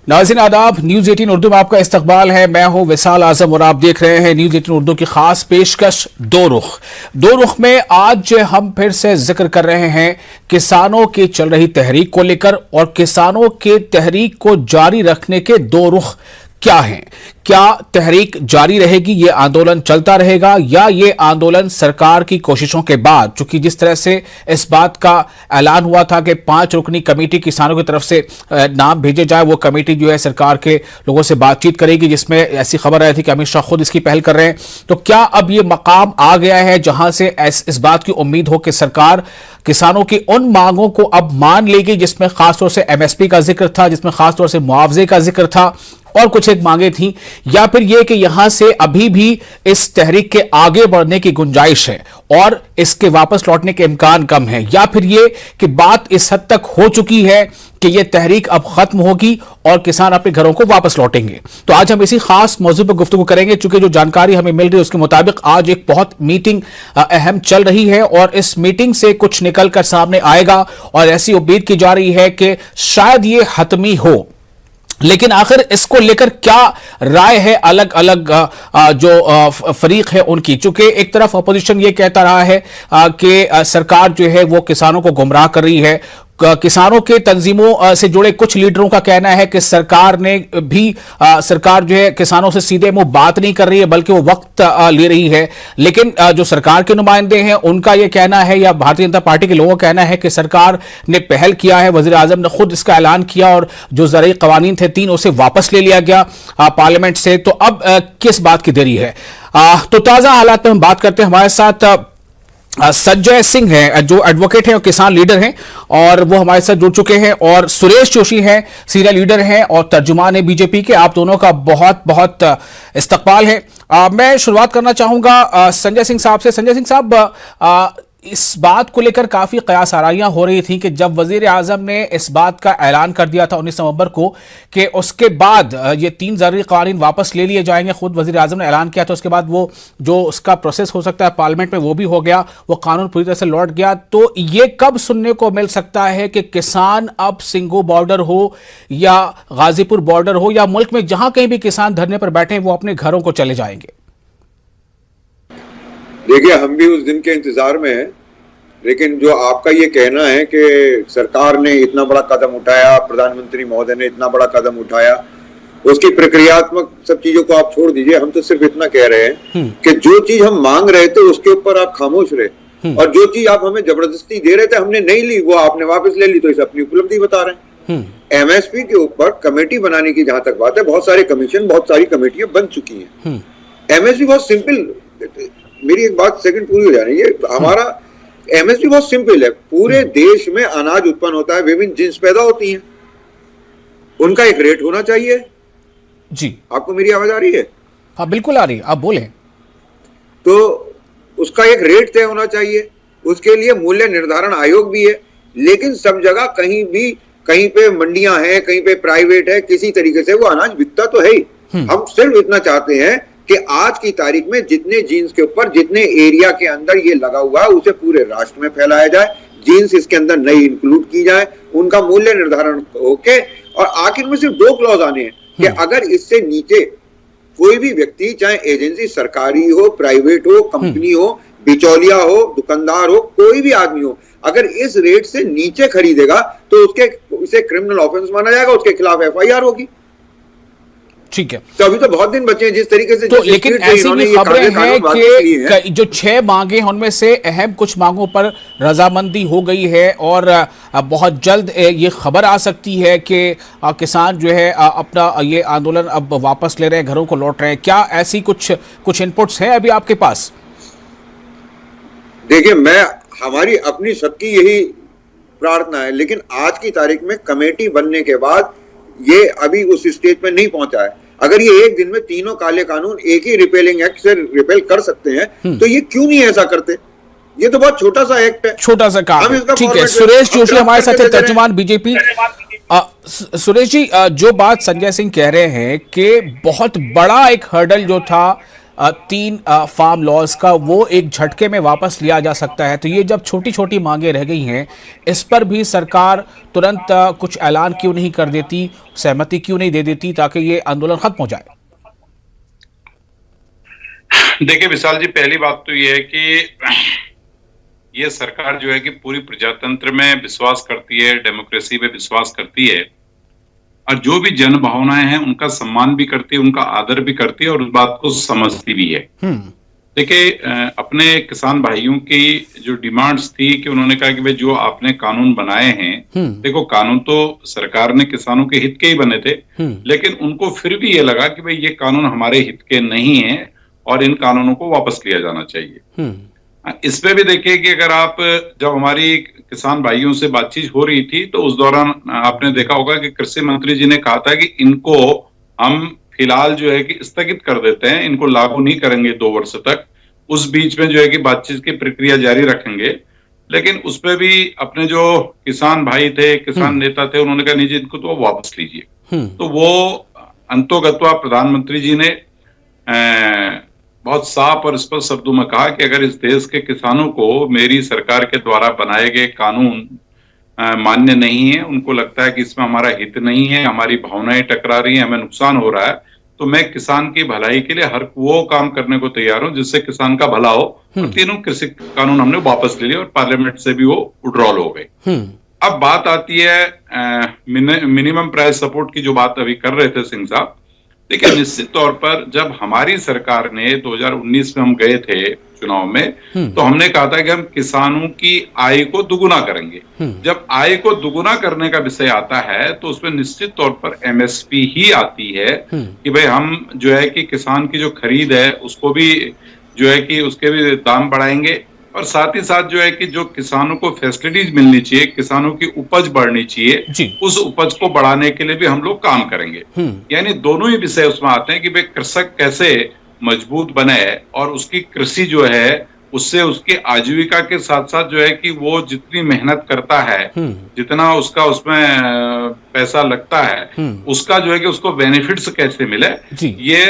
नाज़रीन आदाब, न्यूज 18 उर्दू में आपका इस्तकबाल है। मैं हूं विसाल आजम और आप देख रहे हैं न्यूज 18 उर्दू की खास पेशकश दो रुख में आज हम फिर से जिक्र कर रहे हैं किसानों की चल रही तहरीक को लेकर, और किसानों के तहरीक को जारी रखने के दो रुख क्या हैं। क्या तहरीक जारी रहेगी, ये आंदोलन चलता रहेगा, या ये आंदोलन सरकार की कोशिशों के बाद, चूंकि जिस तरह से इस बात का ऐलान हुआ था कि 5 रुकनी कमेटी किसानों की तरफ से नाम भेजे जाए, वो कमेटी जो है सरकार के लोगों से बातचीत करेगी, जिसमें ऐसी खबर आई थी कि अमित शाह खुद इसकी पहल कर रहे हैं। तो क्या अब ये मकाम आ गया है जहां से इस बात की उम्मीद हो कि सरकार किसानों की उन मांगों को अब मान लेगी जिसमें खासतौर से एमएसपी का जिक्र था, जिसमें खासतौर से मुआवजे का जिक्र था और कुछ एक मांगे थी, या फिर यह कि यहां से अभी भी इस तहरीक के आगे बढ़ने की गुंजाइश है और इसके वापस लौटने के इम्कान कम है, या फिर यह कि बात इस हद तक हो चुकी है कि यह तहरीक अब खत्म होगी और किसान अपने घरों को वापस लौटेंगे। तो आज हम इसी खास मौजू पर गुफ्तगू करेंगे। चूंकि जो जानकारी हमें मिल रही है उसके मुताबिक आज एक बहुत मीटिंग अहम चल रही है और इस मीटिंग से कुछ निकल कर सामने आएगा और ऐसी उम्मीद की जा रही है कि शायद ये हतमी हो। लेकिन आखिर इसको लेकर क्या राय है अलग अलग जो फरीक है उनकी। चूंकि एक तरफ अपोजिशन ये कहता रहा है कि सरकार जो है वो किसानों को गुमराह कर रही है, किसानों के तंजीमों से जुड़े कुछ लीडरों का कहना है कि सरकार जो है किसानों से सीधे मुंह बात नहीं कर रही है बल्कि वो वक्त ले रही है। लेकिन जो सरकार के नुमाइंदे हैं उनका यह कहना है, या भारतीय जनता पार्टी के लोगों का कहना है कि सरकार ने पहल किया है, वजीर आजम ने खुद इसका ऐलान किया और जो ज़रूरी कवानीन थे 3 उसे वापस ले लिया गया पार्लियामेंट से। तो अब किस बात की देरी है। तो ताज़ा हालात में हम बात करते हैं। हमारे साथ संजय सिंह हैं जो एडवोकेट हैं और किसान लीडर हैं, और वो हमारे साथ जुड़ चुके हैं, और सुरेश जोशी हैं सीनियर लीडर हैं और तर्जुमान है बीजेपी के। आप दोनों का बहुत बहुत इस्तकबाल है। मैं शुरुआत करना चाहूंगा संजय सिंह साहब से। संजय सिंह साहब, इस बात को लेकर काफी कयास आराइयां हो रही थी कि जब वजीर आजम ने इस बात का ऐलान कर दिया था 19 नवंबर को कि उसके बाद ये 3 जरूरी कानून वापस ले लिए जाएंगे, खुद वजीर आजम ने ऐलान किया था। उसके बाद वो जो उसका प्रोसेस हो सकता है पार्लियामेंट में वो भी हो गया, वो कानून पूरी तरह से लौट गया। तो ये कब सुनने को मिल सकता है कि किसान अब सिंगू बॉर्डर हो या गाजीपुर बॉर्डर हो या मुल्क में जहां कहीं भी किसान धरने पर बैठे वो अपने घरों को चले जाएंगे? देखिए, हम भी उस दिन के इंतजार में हैं, लेकिन जो आपका ये कहना है कि सरकार ने इतना बड़ा कदम उठाया, प्रधानमंत्री महोदय ने इतना बड़ा कदम उठाया, उसकी प्रक्रियात्मक सब चीजों को आप छोड़ दीजिए। हम तो सिर्फ इतना कह रहे हैं कि जो चीज हम मांग रहे थे उसके ऊपर आप खामोश रहे, और जो चीज आप हमें जबरदस्ती दे रहे थे हमने नहीं ली, वो आपने वापस ले ली, तो इसे अपनी उपलब्धि बता रहे हैं। एमएसपी के ऊपर कमेटी बनाने की जहां तक बात है, बहुत सारे कमीशन, बहुत सारी कमेटियां बन चुकी हैं। एमएसपी बहुत सिंपल, मेरी एक बात सेकंड पूरी हो जानी है। हमारा एमएसपी बहुत सिंपल है। पूरे देश में अनाज उत्पन्न होता है, विभिन्न जिन्स पैदा होती हैं, उनका एक रेट होना चाहिए। जी, आपको मेरी आवाज आ रही है? हाँ बिल्कुल आ रही है, आप बोलें। तो उसका एक रेट तय होना चाहिए, उसके लिए मूल्य निर्धारण आयोग भी है। लेकिन सब जगह कहीं पे मंडियां हैं, कहीं पे प्राइवेट है, किसी तरीके से वो अनाज बिकता तो है ही। हम सिर्फ इतना चाहते हैं कि आज की तारीख में जितने जीन्स के ऊपर, जितने एरिया के अंदर ये लगा हुआ है, उसे पूरे राष्ट्र में फैलाया जाए, जीन्स इसके अंदर नई इंक्लूड की जाए, उनका मूल्य निर्धारण होके, और आखिर में सिर्फ 2 क्लॉज आने हैं कि अगर इससे नीचे कोई भी व्यक्ति, चाहे एजेंसी सरकारी हो, प्राइवेट हो, कंपनी हो, बिचौलिया हो, दुकानदार हो, कोई भी आदमी हो, अगर इस रेट से नीचे खरीदेगा तो उसे क्रिमिनल ऑफेंस माना जाएगा, उसके खिलाफ एफआईआर होगी। ठीक है, तो अभी तो बहुत दिन बचे हैं जिस तरीके से। तो लेकिन ऐसी भी खबरें हैं कि जो 6 मांगे हैं उनमें से अहम कुछ मांगों पर रजामंदी हो गई है, और बहुत जल्द ये खबर आ सकती है कि किसान जो है अपना ये आंदोलन अब वापस ले रहे हैं, घरों को लौट रहे हैं। क्या ऐसी कुछ इनपुट्स हैं अभी आपके पास? देखिए, हमारी अपनी सबकी यही प्रार्थना है, लेकिन आज की तारीख में कमेटी बनने के बाद ये अभी उस स्टेज पे नहीं पहुंचा है। अगर ये एक दिन में तीनों काले कानून एक ही रिपेलिंग एक्ट से रिपेल कर सकते हैं तो ये क्यों नहीं ऐसा करते? ये तो बहुत छोटा सा एक्ट है, छोटा सा काम है। ठीक है, सुरेश जोशी हमारे साथ तर्जुमान बीजेपी। सुरेश जी, जो बात संजय सिंह कह रहे हैं कि बहुत बड़ा एक हर्डल जो था 3 फार्म लॉज का वो एक झटके में वापस लिया जा सकता है। तो ये जब छोटी छोटी मांगे रह गई हैं, इस पर भी सरकार तुरंत कुछ ऐलान क्यों नहीं कर देती, सहमति क्यों नहीं दे देती ताकि ये आंदोलन खत्म हो जाए? देखिए विशाल जी, पहली बात तो ये है कि ये सरकार जो है कि पूरी प्रजातंत्र में विश्वास करती है, डेमोक्रेसी में विश्वास करती है और जो भी जन भावनाएं हैं उनका सम्मान भी करती है, उनका आदर भी करती है और उस बात को समझती भी है। देखिए अपने किसान भाइयों की जो डिमांड्स थी कि उन्होंने कहा कि भाई जो आपने कानून बनाए हैं, देखो कानून तो सरकार ने किसानों के हित के ही बने थे, लेकिन उनको फिर भी ये लगा कि भाई ये कानून हमारे हित के नहीं है और इन कानूनों को वापस लिया जाना चाहिए। इसमें भी देखिए कि अगर आप जब हमारी किसान भाइयों से बातचीत हो रही थी तो उस दौरान आपने देखा होगा कि कृषि मंत्री जी ने कहा था कि इनको हम फिलहाल जो है कि स्थगित कर देते हैं, इनको लागू नहीं करेंगे 2 वर्ष तक। उस बीच में जो है कि बातचीत की प्रक्रिया जारी रखेंगे, लेकिन उसपे भी अपने जो किसान भाई थे, किसान नेता थे, उन्होंने कहा नहीं जी इनको तो वापस लीजिए। तो वो अंतोगत्वा प्रधानमंत्री जी ने बहुत साफ और स्पष्ट शब्दों में कहा कि अगर इस देश के किसानों को मेरी सरकार के द्वारा बनाए गए कानून मान्य नहीं है, उनको लगता है कि इसमें हमारा हित नहीं है, हमारी भावनाएं टकरा रही हैं, हमें नुकसान हो रहा है, तो मैं किसान की भलाई के लिए हर वो काम करने को तैयार हूं जिससे किसान का भला हो। और तीनों कृषि कानून हमने वापस ले लिए और पार्लियामेंट से भी वो विड्रॉल हो गए। अब बात आती है मिनिमम प्राइस सपोर्ट की, जो बात अभी कर रहे थे सिंह साहब। देखिए निश्चित तौर पर जब हमारी सरकार ने 2019 में हम गए थे चुनाव में, तो हमने कहा था कि हम किसानों की आय को दुगुना करेंगे। जब आय को दुगुना करने का विषय आता है तो उसमें निश्चित तौर पर एमएसपी ही आती है कि भाई हम जो है कि किसान की जो खरीद है उसको भी जो है कि उसके भी दाम बढ़ाएंगे और साथ ही साथ जो है कि जो किसानों को फैसिलिटीज मिलनी चाहिए, किसानों की उपज बढ़नी चाहिए, उस उपज को बढ़ाने के लिए भी हम लोग काम करेंगे। यानी दोनों ही विषय उसमें आते हैं कि भाई कृषक कैसे मजबूत बने और उसकी कृषि जो है उससे उसकी आजीविका के साथ साथ जो है कि वो जितनी मेहनत करता है, जितना उसका उसमें पैसा लगता है, उसका जो है कि उसको बेनिफिट्स कैसे मिले, ये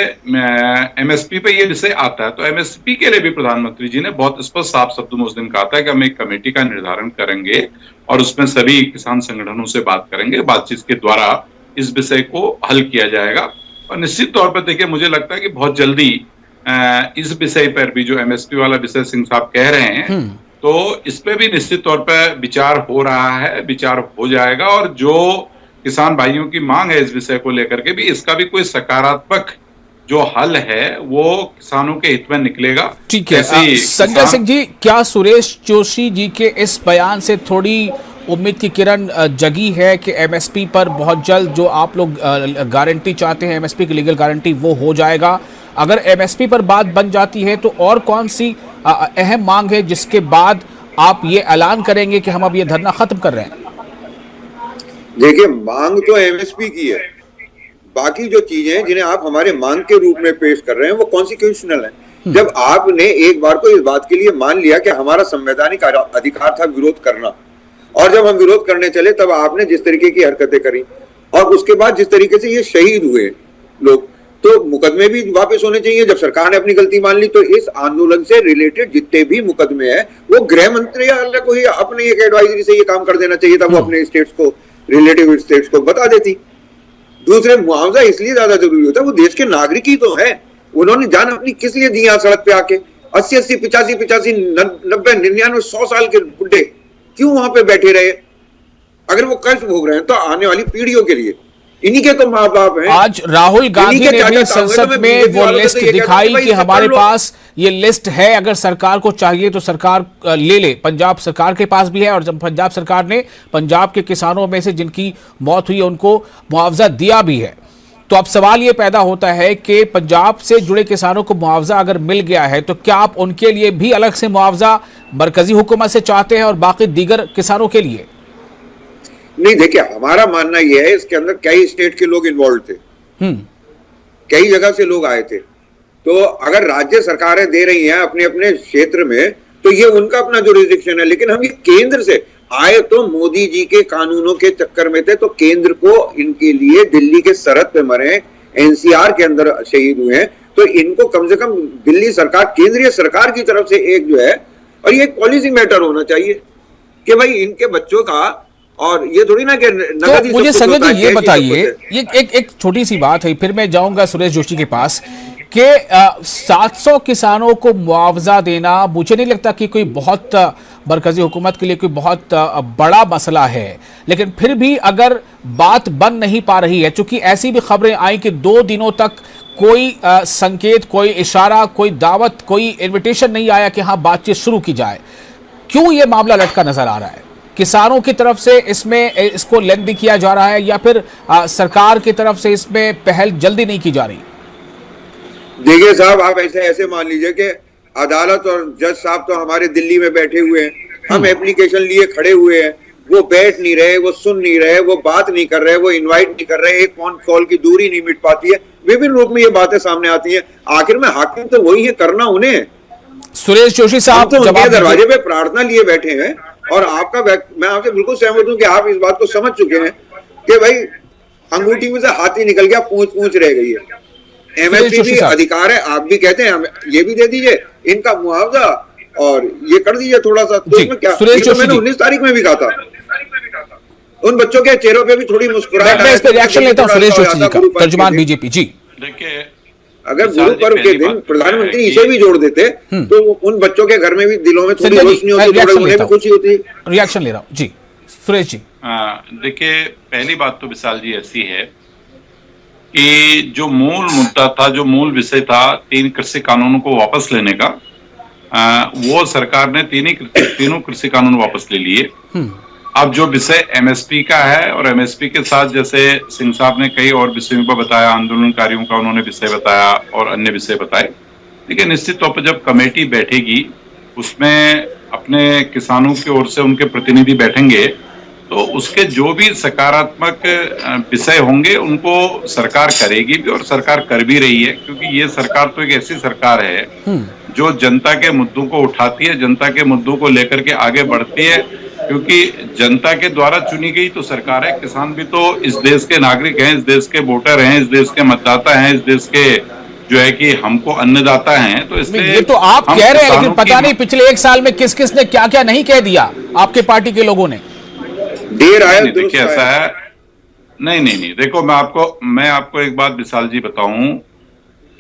एमएसपी पे ये विषय आता है। तो एमएसपी के लिए भी प्रधानमंत्री जी ने बहुत स्पष्ट साफ शब्दों में उस दिन कहा था कि हम एक कमेटी का निर्धारण करेंगे और उसमें सभी किसान संगठनों से बात करेंगे, बातचीत के द्वारा इस विषय को हल किया जाएगा। और निश्चित तौर पर देखिए मुझे लगता है कि बहुत जल्दी इस विषय पर भी जो एमएसपी वाला विषय सिंह साहब कह रहे हैं, तो इस पे भी निश्चित तौर पर विचार हो रहा है, विचार हो जाएगा और जो किसान भाइयों की मांग है इस विषय को लेकर के भी इसका भी कोई सकारात्मक जो हल है वो किसानों के हित में निकलेगा। ठीक है संजय सिंह जी, क्या सुरेश जोशी जी के इस बयान से थोड़ी उम्मीद की किरण जगी है कि एमएसपी पर बहुत जल्द जो आप लोग गारंटी चाहते हैं, एमएसपी की लीगल गारंटी, वो हो जाएगा? अगर एमएसपी पर बात बन जाती है तो और कौन सी अहम मांग है जिसके बाद आप ये ऐलान करेंगे कि हम अब ये धरना खत्म कर रहे हैं? देखिए मांग तो एमएसपी की है, बाकी जो चीजें हैं जिन्हें आप हमारे मांग के रूप में पेश कर रहे हैं वो कॉन्स्टिट्यूशनल है। जब आपने एक बार को इस बात के लिए मान लिया कि हमारा संवैधानिक अधिकार था विरोध करना, और जब हम विरोध करने चले तब आपने जिस तरीके की हरकतें करी और उसके बाद जिस तरीके से ये शहीद हुए लोग, तो मुकदमे भी वापस होने चाहिए। जब सरकार ने अपनी गलती मान ली तो इस आंदोलन से रिलेटेड जितने भी मुकदमे हैं वो गृह मंत्रालय को ही अपने एक एडवाइजरी से ये काम कर देना चाहिए था, वो अपने स्टेट्स को, रिलेटिव स्टेट्स को बता देती। दूसरे मुआवजा इसलिए ज्यादा जरूरी होता है, वो देश के नागरिक ही तो है, उन्होंने जान अपनी किस लिए दी यहाँ सड़क पे आके? 80-80, 85-85, 90, 99, 100 साल के बुढ़े क्यों वहां पे बैठे रहे? अगर वो कष्ट भोग रहे हैं तो आने वाली पीढ़ियों के लिए, इन्हीं के तो माँ बाप हैं। आज राहुल गांधी ने भी संसद में वो लिस्ट दिखाई कि हमारे पास ये लिस्ट है, अगर सरकार को चाहिए तो सरकार ले ले। पंजाब सरकार के पास भी है और जब पंजाब सरकार ने पंजाब के किसानों में से जिनकी मौत हुई उनको मुआवजा दिया भी है। तो अब सवाल ये पैदा होता है कि पंजाब से जुड़े किसानों को मुआवजा अगर मिल गया है तो क्या आप उनके लिए भी अलग से मुआवजा मरकजी हुकूमत से चाहते हैं और बाकी दीगर किसानों के लिए? नहीं, देखिए हमारा मानना यह है, इसके अंदर कई स्टेट के लोग इन्वॉल्व थे, कई जगह से लोग आए थे, तो अगर राज्य सरकारें दे रही हैं अपने अपने क्षेत्र में तो ये उनका अपना जुरिस्डिक्शन है। लेकिन हम ये केंद्र से आए तो मोदी जी के कानूनों के चक्कर में थे, तो केंद्र को इनके लिए दिल्ली के सरहद पे मरे, एनसीआर के अंदर शहीद हुए हैं, तो इनको कम से कम दिल्ली सरकार, केंद्रीय सरकार की तरफ से एक जो है, और ये एक पॉलिसी मैटर होना चाहिए कि भाई इनके बच्चों का, और ये थोड़ी ना कि तो मुझे संजय जी ये बताइए, ये एक छोटी सी बात है, फिर मैं जाऊंगा सुरेश जोशी के पास, कि 700 किसानों को मुआवजा देना मुझे नहीं लगता कि कोई बहुत मरकजी हुकूमत के लिए कोई बहुत बड़ा मसला है, लेकिन फिर भी अगर बात बन नहीं पा रही है, चूंकि ऐसी भी खबरें आई कि 2 दिनों तक कोई संकेत, कोई इशारा, कोई दावत, कोई इन्विटेशन नहीं आया कि हाँ बातचीत शुरू की जाए, क्यों ये मामला लटका नजर आ रहा है? किसानों की तरफ से इसमें इसको लेंदी किया जा रहा है या फिर सरकार की तरफ से इसमें पहल जल्दी नहीं की जा रही? देखिए साहब, आप ऐसे मान लीजिए कि अदालत और जज साहब तो हमारे दिल्ली में बैठे हुए हैं, हम एप्लीकेशन लिए खड़े हुए हैं, वो बैठ नहीं रहे, वो सुन नहीं रहे, वो बात नहीं कर रहे, वो इनवाइट नहीं कर रहे, एक फोन कॉल की दूरी नहीं मिट पाती है, विभिन्न रूप में ये बातें सामने आती हैं। आखिर में हाकिम तो वही है, करना उन्हें है। सुरेश जोशी साहब तो उनके दरवाजे पे प्रार्थना लिए बैठे हैं, और मैं आपसे बिल्कुल सहमत हूं कि आप इस बात को समझ चुके हैं कि भाई अंगूठी में से हाथी निकल गया, पूंछ रह गई है। एमएसपी भी अधिकार है, आप भी कहते हैं ये भी दे दीजिए इनका मुआवजा और ये कर दीजिए थोड़ा सा, तो इसमें क्या? तो मैंने 19 तारीख में भी कहा था, उन बच्चों के चेहरों पे भी थोड़ी मुस्कुराहट। मैं इस पे रिएक्शन लेता हूं सुरेश जोशी जी का, तर्जुमान बीजेपी जी। देखिए, अगर गुरु पर्व के दिन प्रधानमंत्री इसे भी जोड़ देते तो उन बच्चों के घर में भी दिलों में थोड़ी रोशनी होती, थोड़ी उन्हें भी खुशी होती। रिएक्शन ले रहा हूं जी, सुरेश जी। देखिए, पहली बात तो विशाल जी ऐसी है कि जो मूल मुद्दा था, जो मूल विषय था 3 कृषि कानूनों को वापस लेने का, वो सरकार ने तीनों कृषि कानून वापस ले लिए। अब जो विषय एमएसपी का है, और एमएसपी के साथ जैसे सिंह साहब ने कई और विषयों पर बताया, आंदोलनकारियों का उन्होंने विषय बताया और अन्य विषय बताए, लेकिन निश्चित तौर पर जब कमेटी बैठेगी उसमें अपने किसानों की ओर से उनके प्रतिनिधि बैठेंगे, तो उसके जो भी सकारात्मक विषय होंगे उनको सरकार करेगी भी, और सरकार कर भी रही है, क्योंकि ये सरकार तो एक ऐसी सरकार है जो जनता के मुद्दों को उठाती है, जनता के मुद्दों को लेकर के आगे बढ़ती है, क्योंकि जनता के द्वारा चुनी गई तो सरकार है। किसान भी तो इस देश के नागरिक हैं, इस देश के वोटर हैं, इस देश के मतदाता हैं, इस देश के जो है कि हमको अन्नदाता हैं। तो इसलिए ये तो आप कह रहे हैं, लेकिन पता नहीं पिछले 1 साल में किस किस ने क्या क्या नहीं कह दिया आपके पार्टी के लोगों ने। देखिए ऐसा है, नहीं, देखो मैं आपको एक बात विशाल जी बताऊं,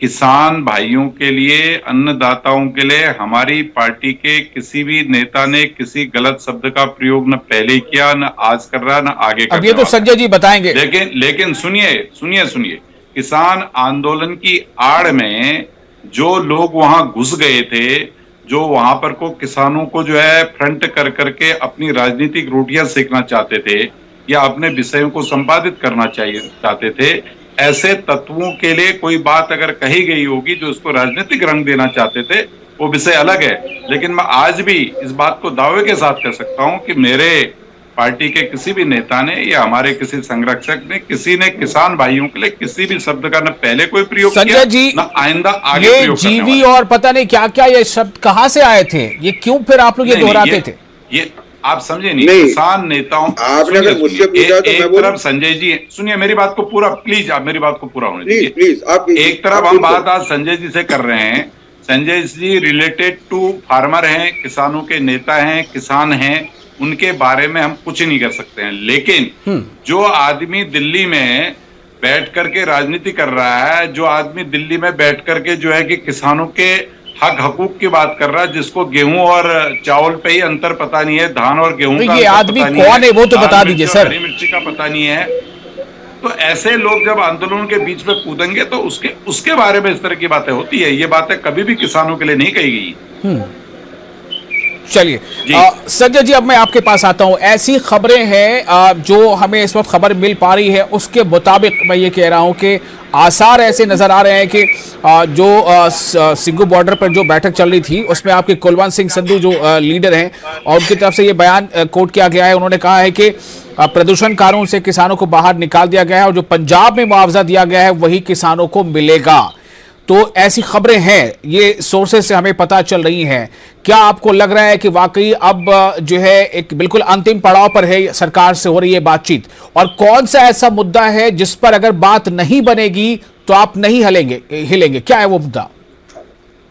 किसान भाइयों के लिए, अन्नदाताओं के लिए हमारी पार्टी के किसी भी नेता ने किसी गलत शब्द का प्रयोग न पहले किया, न आज कर रहा, न आगे कर रहा। अब ये तो संजय जी बताएंगे। लेकिन सुनिए, किसान आंदोलन की आड़ में जो लोग वहां घुस गए थे, जो वहां पर को किसानों को जो है फ्रंट कर करके अपनी राजनीतिक रोटियां सेकना चाहते थे या अपने विषयों को संपादित करना चाहते थे, ऐसे तत्वों के लिए कोई बात अगर कही गई होगी जो इसको राजनीतिक रंग देना चाहते थे, वो विषय अलग है। लेकिन मैं आज भी इस बात को दावे के साथ कह सकता हूं कि मेरे पार्टी के किसी भी नेता ने या हमारे किसी संरक्षक ने, किसी ने किसान भाइयों के लिए किसी भी शब्द का न पहले कोई प्रयोग किया, न आइंदा आगे प्रयोग करने वाला। जीवी और पता नहीं क्या क्या ये शब्द कहां से आए थे, ये क्यों फिर आप लोग ये दोहराते थे? ये आप समझे नहीं, किसान नेताओं, आपने अगर मुझसे पूछा तो एक तरफ संजय जी, सुनिए मेरी बात को पूरा, प्लीज आप मेरी बात को पूरा होने दीजिए। एक तरफ हम बात आज संजय जी से कर रहे हैं, Sanjay ji related to farmer हैं, किसानों के नेता हैं, किसान हैं, उनके बारे में हम कुछ नहीं कर सकते हैं। लेकिन जो आदमी दिल्ली में बैठ करके राजनीति कर रहा है, जो आदमी दिल्ली में बैठ करके जो है कि किसानों के हक हकूक की बात कर रहा है, जिसको गेहूं और चावल पे ही अंतर पता नहीं है, धान और गेहूं का ये आदमी कौन है वो तो बता दीजिए सर। हरी मिर्ची का पता नहीं है। तो ऐसे लोग जब आंदोलन के बीच में कूदेंगे तो उसके बारे में इस तरह की बातें होती है। ये बातें कभी भी किसानों के लिए नहीं कही गई। चलिए संजय जी, अब मैं आपके पास आता हूं। ऐसी खबरें हैं जो हमें इस वक्त खबर मिल पा रही है, उसके मुताबिक मैं ये कह रहा हूं कि आसार ऐसे नजर आ रहे हैं कि जो सिंगू बॉर्डर पर जो बैठक चल रही थी उसमें आपके कुलवंत सिंह संधू जो लीडर हैं, और उनकी तरफ से ये बयान कोट किया गया है। उन्होंने कहा है कि प्रदूषण कानून से किसानों को बाहर निकाल दिया गया है और जो पंजाब में मुआवजा दिया गया है वही किसानों को मिलेगा। तो ऐसी खबरें हैं, ये सोर्सेज से हमें पता चल रही हैं। क्या आपको लग रहा है कि वाकई अब जो है एक बिल्कुल अंतिम पड़ाव पर है, सरकार से हो रही है बातचीत, और कौन सा ऐसा मुद्दा है जिस पर अगर बात नहीं बनेगी तो आप नहीं हिलेंगे, क्या है वो मुद्दा?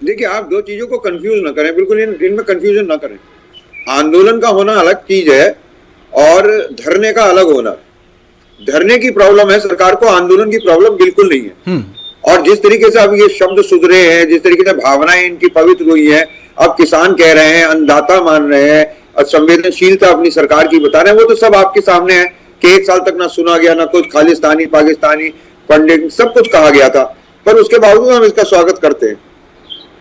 देखिए, आप दो चीजों को कंफ्यूज ना करें, बिल्कुल इनमें कंफ्यूजन ना करें। आंदोलन का होना अलग चीज है और धरने का अलग होना। धरने की प्रॉब्लम है सरकार को, आंदोलन की प्रॉब्लम बिल्कुल नहीं है। और जिस तरीके से अब ये शब्द सुधरे हैं, जिस तरीके से भावनाएं इनकी पवित्र हुई हैं, अब किसान कह रहे हैं, अन्नदाता मान रहे हैं, और संवेदनशीलता अपनी सरकार की बता रहे हैं, वो तो सब आपके सामने है कि 1 साल तक ना सुना गया, ना कुछ खालिस्तानी पाकिस्तानी पंडित सब कुछ कहा गया था, पर उसके बावजूद हम इसका स्वागत करते हैं।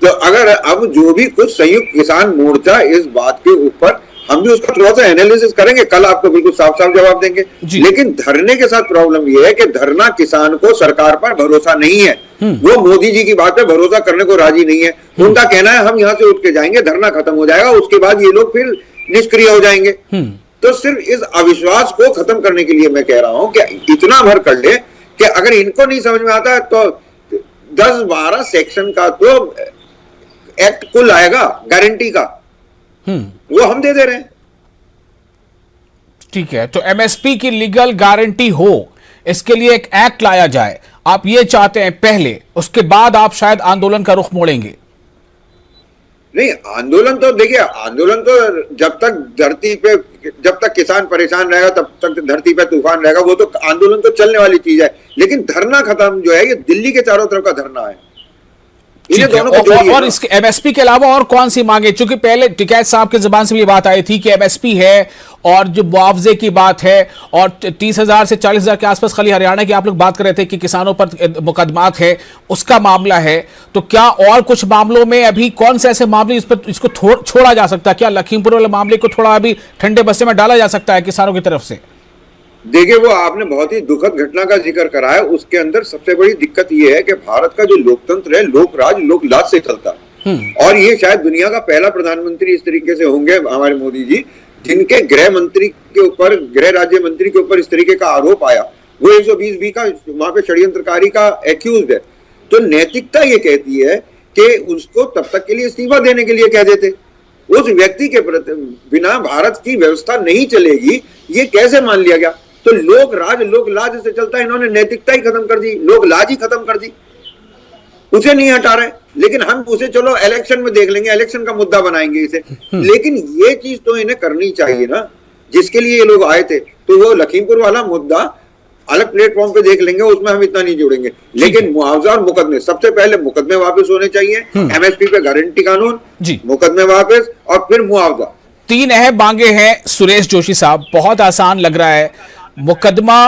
तो अगर अब जो भी कुछ संयुक्त किसान मोर्चा इस बात के ऊपर, हम भी उसका थोड़ा सा एनालिसिस करेंगे, कल आपको बिल्कुल साफ साफ जवाब देंगे। लेकिन धरने के साथ प्रॉब्लम यह है कि धरना किसान को सरकार पर भरोसा नहीं है, वो मोदी जी की बात पे भरोसा करने को राजी नहीं है। उनका कहना है हम यहाँ से उठ के जाएंगे, धरना खत्म हो जाएगा, उसके बाद ये लोग फिर निष्क्रिय हो जाएंगे। तो सिर्फ इस अविश्वास को खत्म करने के लिए मैं कह रहा हूं कि इतना भर कर ले कि अगर इनको नहीं समझ में आता है तो 10-12 सेक्शन का तो एक्ट कुल आएगा गारंटी का, वो हम दे रहे हैं। ठीक है, तो एमएसपी की लीगल गारंटी हो, इसके लिए एक एक्ट लाया जाए, आप ये चाहते हैं पहले, उसके बाद आप शायद आंदोलन का रुख मोड़ेंगे? नहीं, आंदोलन तो देखिए, आंदोलन तो जब तक धरती पे, जब तक किसान परेशान रहेगा तब तक धरती पे तूफान रहेगा, वो तो आंदोलन तो चलने वाली चीज है। लेकिन धरना खत्म जो है, ये दिल्ली के चारों तरफ का धरना है। और इसके एमएसपी के अलावा और कौन सी मांगे? क्योंकि पहले टिकैत साहब की जुबान से भी बात आई थी कि एमएसपी है और जो मुआवजे की बात है, और 30,000 से 40,000 के आसपास खाली हरियाणा की आप लोग बात कर रहे थे कि किसानों पर मुकदमात है, उसका मामला है। तो क्या और कुछ मामलों में अभी कौन से ऐसे मामले इस पर इसको छोड़ा जा सकता है? क्या लखीमपुर वाले मामले को थोड़ा अभी ठंडे बस्ते में डाला जा सकता है किसानों की तरफ से? देखिए, वो आपने बहुत ही दुखद घटना का जिक्र करा है। उसके अंदर सबसे बड़ी दिक्कत ये है कि भारत का जो लोकतंत्र है, लोकराज लोकलाज से चलता है। और ये शायद दुनिया का पहला प्रधानमंत्री इस तरीके से होंगे हमारे मोदी जी, जिनके गृह मंत्री के ऊपर, गृह राज्य मंत्री के ऊपर इस तरीके का आरोप आया। वो 120B का वहां पे षड्यंत्रकारी का एक्यूज है। तो नैतिकता ये कहती है कि उसको तब तक के लिए इस्तीफा देने के लिए कह देते। उस व्यक्ति के बिना भारत की व्यवस्था नहीं चलेगी, ये कैसे मान लिया गया? तो लोक राज लोक लाज से चलता है, इन्होंने नैतिकता ही खत्म कर दी, लोक लाज ही खत्म कर दी, उसे नहीं हटा रहे। लेकिन हम उसे चलो इलेक्शन में देख लेंगे, इलेक्शन का मुद्दा बनाएंगे इसे। लेकिन ये चीज तो इन्हें करनी चाहिए ना, जिसके लिए ये लोग आए थे। तो वो लखीमपुर वाला मुद्दा अलग प्लेटफॉर्म पे देख लेंगे, उसमें हम इतना नहीं जोड़ेंगे। लेकिन मुआवजा और मुकदमे, सबसे पहले मुकदमे वापस होने चाहिए, एमएसपी पे गारंटी कानून, मुकदमे वापस, और फिर मुआवजा। 3 अहम मांगे हैं सुरेश जोशी साहब, बहुत आसान लग रहा है, मुकदमा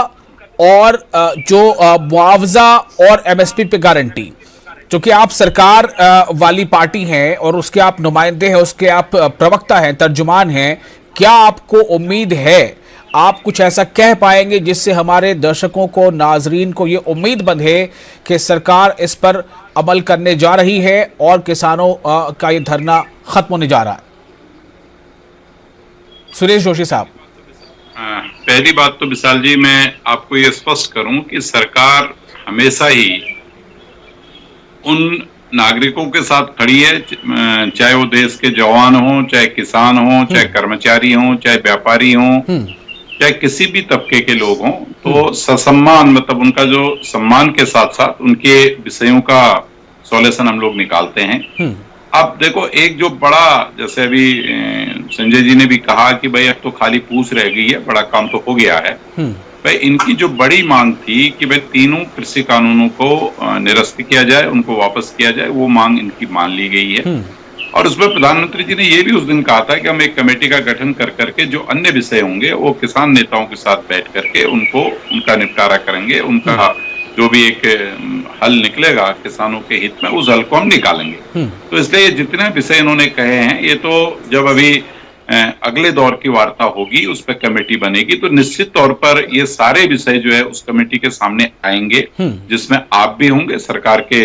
और जो मुआवजा और एमएसपी पे गारंटी। क्योंकि आप सरकार वाली पार्टी हैं और उसके आप नुमाइंदे हैं, उसके आप प्रवक्ता हैं, तर्जुमान हैं, क्या आपको उम्मीद है आप कुछ ऐसा कह पाएंगे जिससे हमारे दर्शकों को, नाजरीन को ये उम्मीद बंधे कि सरकार इस पर अमल करने जा रही है और किसानों का ये धरना खत्म होने जा रहा है? सुरेश जोशी साहब। पहली बात तो विशाल जी, मैं आपको ये स्पष्ट करूं कि सरकार हमेशा ही उन नागरिकों के साथ खड़ी है, चाहे वो देश के जवान हों, चाहे किसान हों, चाहे कर्मचारी हों, चाहे व्यापारी हों, चाहे किसी भी तबके के लोग हों। तो ससम्मान, मतलब उनका जो सम्मान के साथ साथ उनके विषयों का सॉल्यूशन हम लोग निकालते हैं। अब देखो, एक जो बड़ा, जैसे अभी संजय जी ने भी कहा कि भाई अब तो खाली पूछ रह गई है, बड़ा काम तो हो गया है। भाई इनकी जो बड़ी मांग थी कि भाई तीनों कृषि कानूनों को निरस्त किया जाए, उनको वापस किया जाए, वो मांग इनकी मान ली गई है। और उसमें प्रधानमंत्री जी ने ये भी उस दिन कहा था कि हम एक कमेटी का गठन कर करके जो अन्य विषय होंगे वो किसान नेताओं के साथ बैठ करके उनका निपटारा करेंगे, उनका जो भी एक हल निकलेगा किसानों के हित में, उस हल को हम निकालेंगे। तो इसलिए जितने विषय इन्होंने कहे हैं, ये तो जब अभी अगले दौर की वार्ता होगी, उस पर कमेटी बनेगी, तो निश्चित तौर पर ये सारे विषय जो है उस कमेटी के सामने आएंगे, जिसमें आप भी होंगे, सरकार के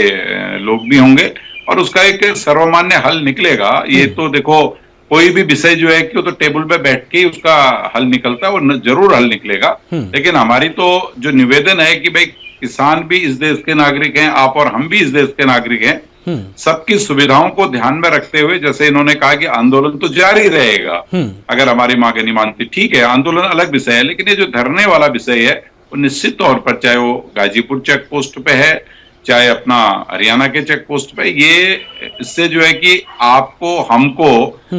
लोग भी होंगे, और उसका एक सर्वमान्य हल निकलेगा। ये तो देखो, कोई भी विषय जो है कि वो तो टेबल पे बैठ के उसका हल निकलता है, वो जरूर हल निकलेगा। लेकिन हमारी तो जो निवेदन है कि भाई किसान भी इस देश के नागरिक हैं, आप और हम भी इस देश के नागरिक हैं, सबकी सुविधाओं को ध्यान में रखते हुए, जैसे इन्होंने कहा कि आंदोलन तो जारी रहेगा अगर हमारी मांगे नहीं मानती, ठीक है, आंदोलन अलग विषय है। लेकिन ये जो धरने वाला विषय है, वो निश्चित तौर पर, चाहे वो गाजीपुर चेक पोस्ट पे है चाहे अपना हरियाणा के चेक पोस्ट पे, ये इससे जो है कि आपको, हमको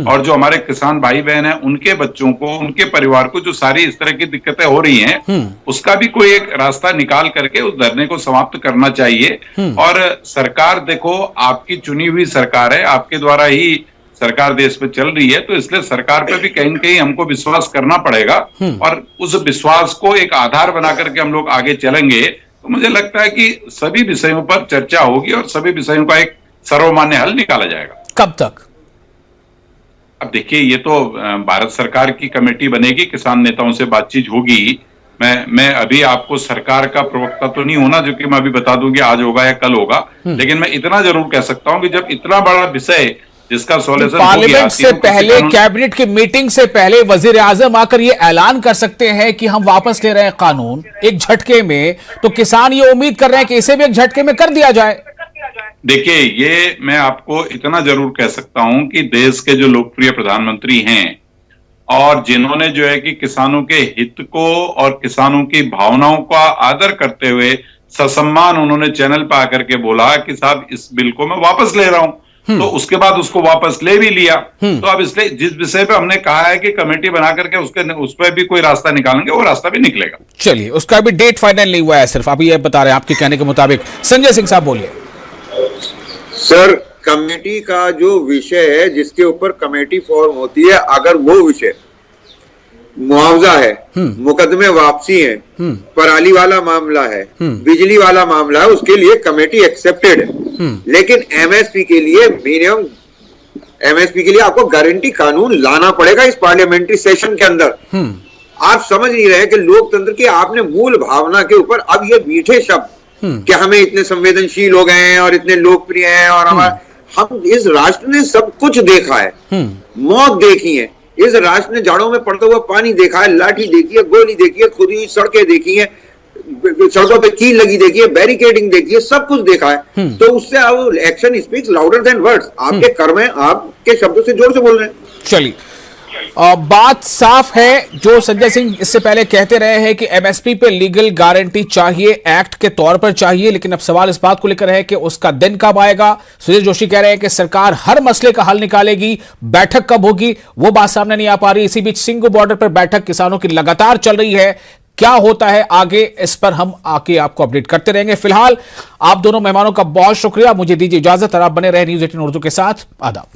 और जो हमारे किसान भाई बहन हैं उनके बच्चों को, उनके परिवार को जो सारी इस तरह की दिक्कतें हो रही हैं उसका भी कोई एक रास्ता निकाल करके उस धरने को समाप्त करना चाहिए। और सरकार, देखो आपकी चुनी हुई सरकार है, आपके द्वारा ही सरकार देश में चल रही है, तो इसलिए सरकार पे भी कहीं न कहीं हमको विश्वास करना पड़ेगा और उस विश्वास को एक आधार बना करके हम लोग आगे चलेंगे तो मुझे लगता है कि सभी विषयों पर चर्चा होगी और सभी विषयों का एक सर्वमान्य हल निकाला जाएगा। कब तक? अब देखिए, ये तो भारत सरकार की कमेटी बनेगी, किसान नेताओं से बातचीत होगी। मैं अभी आपको सरकार का प्रवक्ता तो नहीं होना जो कि मैं अभी बता दूं कि आज होगा या कल होगा, लेकिन मैं इतना जरूर कह सकता हूं कि जब इतना बड़ा विषय जिसका सॉल्यूशन पार्लियामेंट से पहले, कैबिनेट की मीटिंग से पहले वजीर आजम आकर ये ऐलान कर सकते हैं कि हम वापस ले रहे हैं कानून एक झटके में, तो किसान ये उम्मीद कर रहे हैं कि इसे भी एक झटके में कर दिया जाए। देखिए, ये मैं आपको इतना जरूर कह सकता हूं कि देश के जो लोकप्रिय प्रधानमंत्री हैं और जिन्होंने जो है कि किसानों के हित को और किसानों की भावनाओं का आदर करते हुए ससम्मान उन्होंने चैनल पर आकर के बोला कि साहब इस बिल को मैं वापस ले रहा हूं, तो उसके बाद उसको वापस ले भी लिया। तो अब इसलिए जिस विषय पे हमने कहा है कि कमेटी बना करके उस पर भी कोई रास्ता निकालेंगे, वो रास्ता भी निकलेगा। चलिए, उसका भी डेट फाइनल नहीं हुआ है, सिर्फ अभी ये बता रहे हैं आपके कहने के मुताबिक। संजय सिंह साहब बोलिए। सर, कमेटी का जो विषय है जिसके ऊपर कमेटी फॉर्म होती है, अगर वो विषय मुआवजा है, मुकदमे वापसी है, पराली वाला मामला है, बिजली वाला मामला है, उसके लिए कमेटी एक्सेप्टेड है। लेकिन एमएसपी के लिए मिनिमम, एमएसपी के लिए आपको गारंटी कानून लाना पड़ेगा इस पार्लियामेंट्री सेशन के अंदर। आप समझ नहीं रहे कि लोकतंत्र की आपने मूल भावना के ऊपर अब ये मीठे शब्द कि हमें इतने संवेदनशील हो गए हैं और इतने लोकप्रिय हैं और हम इस राष्ट्र ने सब कुछ देखा है, मौत देखी है, इस राष्ट्र ने झाड़ों में पड़ता हुआ पानी देखा है, लाठी देखी है, गोली देखी है, खुदी हुई सड़कें देखी है, सड़कों पे कील लगी देखी है, बैरिकेडिंग देखी है, सब कुछ देखा है। तो उससे अब action speaks louder than words. आपके कर्म है, आपके शब्दों से जोर से बोल रहे हैं। चलिए, बात साफ है। जो संजय सिंह इससे पहले कहते रहे हैं कि एमएसपी पे लीगल गारंटी चाहिए, एक्ट के तौर पर चाहिए, लेकिन अब सवाल इस बात को लेकर है कि उसका दिन कब आएगा। सुधीर जोशी कह रहे हैं कि सरकार हर मसले का हल निकालेगी, बैठक कब होगी वो बात सामने नहीं आ पा रही। इसी बीच सिंगू बॉर्डर पर बैठक किसानों की लगातार चल रही है। क्या होता है आगे, इस पर हम आके आपको अपडेट करते रहेंगे। फिलहाल आप दोनों मेहमानों का बहुत शुक्रिया, मुझे दीजिए इजाजत और आप बने रहे न्यूज़ 18 उर्दू के साथ। आदाब।